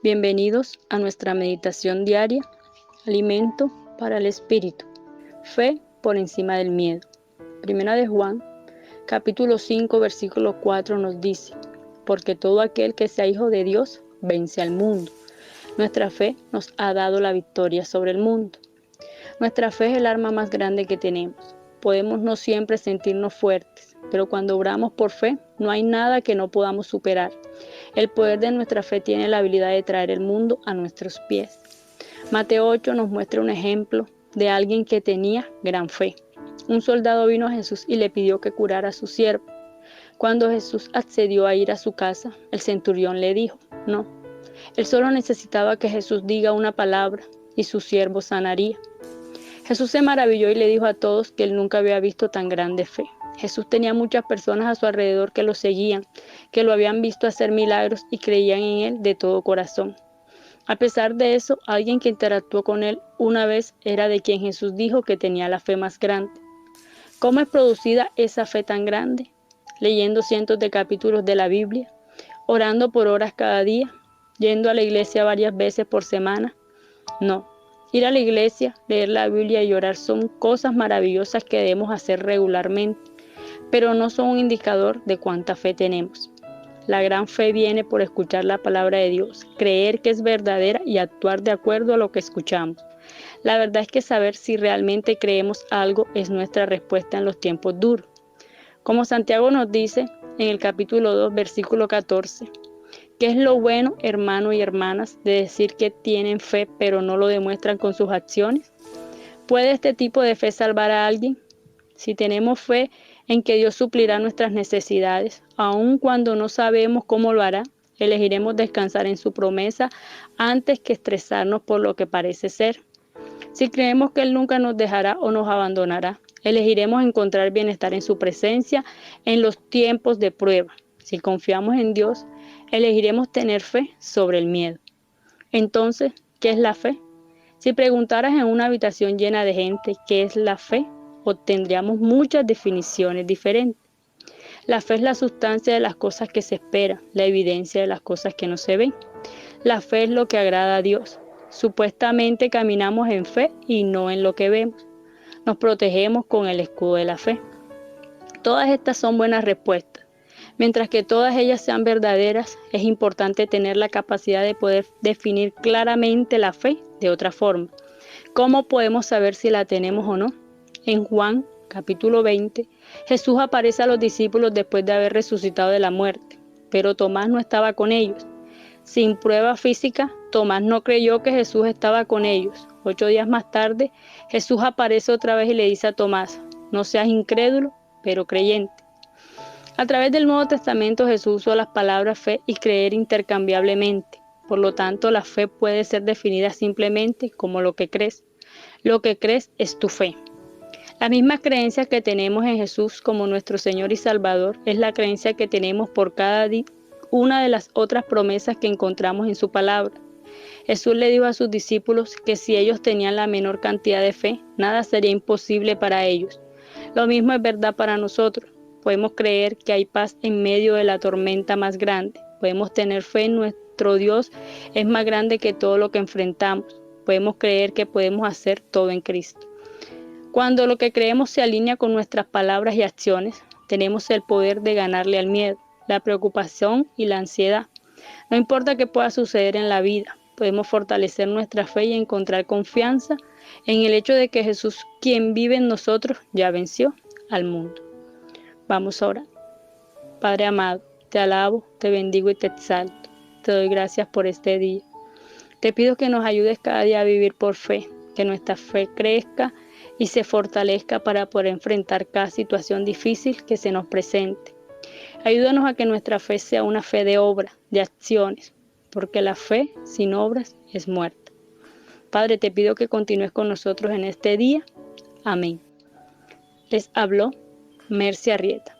Bienvenidos a nuestra meditación diaria, alimento para el espíritu, fe por encima del miedo. Primera de Juan, capítulo 5, versículo 4 nos dice, porque todo aquel que sea hijo de Dios vence al mundo. Nuestra fe nos ha dado la victoria sobre el mundo. Nuestra fe es el arma más grande que tenemos. Podemos no siempre sentirnos fuertes, pero cuando obramos por fe, no hay nada que no podamos superar. El poder de nuestra fe tiene la habilidad de traer el mundo a nuestros pies. Mateo 8 nos muestra un ejemplo de alguien que tenía gran fe. Un soldado vino a Jesús y le pidió que curara a su siervo. Cuando Jesús accedió a ir a su casa, el centurión le dijo, no. Él solo necesitaba que Jesús diga una palabra y su siervo sanaría. Jesús se maravilló y le dijo a todos que él nunca había visto tan grande fe. Jesús tenía muchas personas a su alrededor que lo seguían, que lo habían visto hacer milagros y creían en él de todo corazón. A pesar de eso, alguien que interactuó con él una vez era de quien Jesús dijo que tenía la fe más grande. ¿Cómo es producida esa fe tan grande? Leyendo cientos de capítulos de la Biblia, orando por horas cada día, yendo a la iglesia varias veces por semana. No. Ir a la iglesia, leer la Biblia y orar son cosas maravillosas que debemos hacer regularmente, pero no son un indicador de cuánta fe tenemos. La gran fe viene por escuchar la palabra de Dios, creer que es verdadera y actuar de acuerdo a lo que escuchamos. La verdad es que saber si realmente creemos algo es nuestra respuesta en los tiempos duros. Como Santiago nos dice en el capítulo 2, versículo 14, ¿qué es lo bueno, hermanos y hermanas, de decir que tienen fe pero no lo demuestran con sus acciones? ¿Puede este tipo de fe salvar a alguien? Si tenemos fe en que Dios suplirá nuestras necesidades, aun cuando no sabemos cómo lo hará, elegiremos descansar en su promesa antes que estresarnos por lo que parece ser. Si creemos que Él nunca nos dejará o nos abandonará, elegiremos encontrar bienestar en su presencia en los tiempos de prueba. Si confiamos en Dios, elegiremos tener fe sobre el miedo. Entonces, ¿qué es la fe? Si preguntaras en una habitación llena de gente qué es la fe, obtendríamos muchas definiciones diferentes. La fe es la sustancia de las cosas que se esperan, la evidencia de las cosas que no se ven. La fe es lo que agrada a Dios. Supuestamente caminamos en fe y no en lo que vemos. Nos protegemos con el escudo de la fe. Todas estas son buenas respuestas. Mientras que todas ellas sean verdaderas, es importante tener la capacidad de poder definir claramente la fe de otra forma. ¿Cómo podemos saber si la tenemos o no? En Juan, capítulo 20, Jesús aparece a los discípulos después de haber resucitado de la muerte, pero Tomás no estaba con ellos. Sin prueba física, Tomás no creyó que Jesús estaba con ellos. 8 días más tarde, Jesús aparece otra vez y le dice a Tomás, no seas incrédulo, pero creyente. A través del Nuevo Testamento, Jesús usó las palabras fe y creer intercambiablemente. Por lo tanto, la fe puede ser definida simplemente como lo que crees. Lo que crees es tu fe. La misma creencia que tenemos en Jesús como nuestro Señor y Salvador es la creencia que tenemos por cada una de las otras promesas que encontramos en su palabra. Jesús le dijo a sus discípulos que si ellos tenían la menor cantidad de fe, nada sería imposible para ellos. Lo mismo es verdad para nosotros. Podemos creer que hay paz en medio de la tormenta más grande. Podemos tener fe en nuestro Dios es más grande que todo lo que enfrentamos. Podemos creer que podemos hacer todo en Cristo. Cuando lo que creemos se alinea con nuestras palabras y acciones, tenemos el poder de ganarle al miedo, la preocupación y la ansiedad. No importa qué pueda suceder en la vida, podemos fortalecer nuestra fe y encontrar confianza en el hecho de que Jesús, quien vive en nosotros, ya venció al mundo. Vamos a orar. Padre amado, te alabo, te bendigo y te exalto. Te doy gracias por este día. Te pido que nos ayudes cada día a vivir por fe, que nuestra fe crezca y se fortalezca para poder enfrentar cada situación difícil que se nos presente. Ayúdanos a que nuestra fe sea una fe de obra, de acciones, porque la fe sin obras es muerta. Padre, te pido que continúes con nosotros en este día. Amén. Les habló Mercy Arrieta.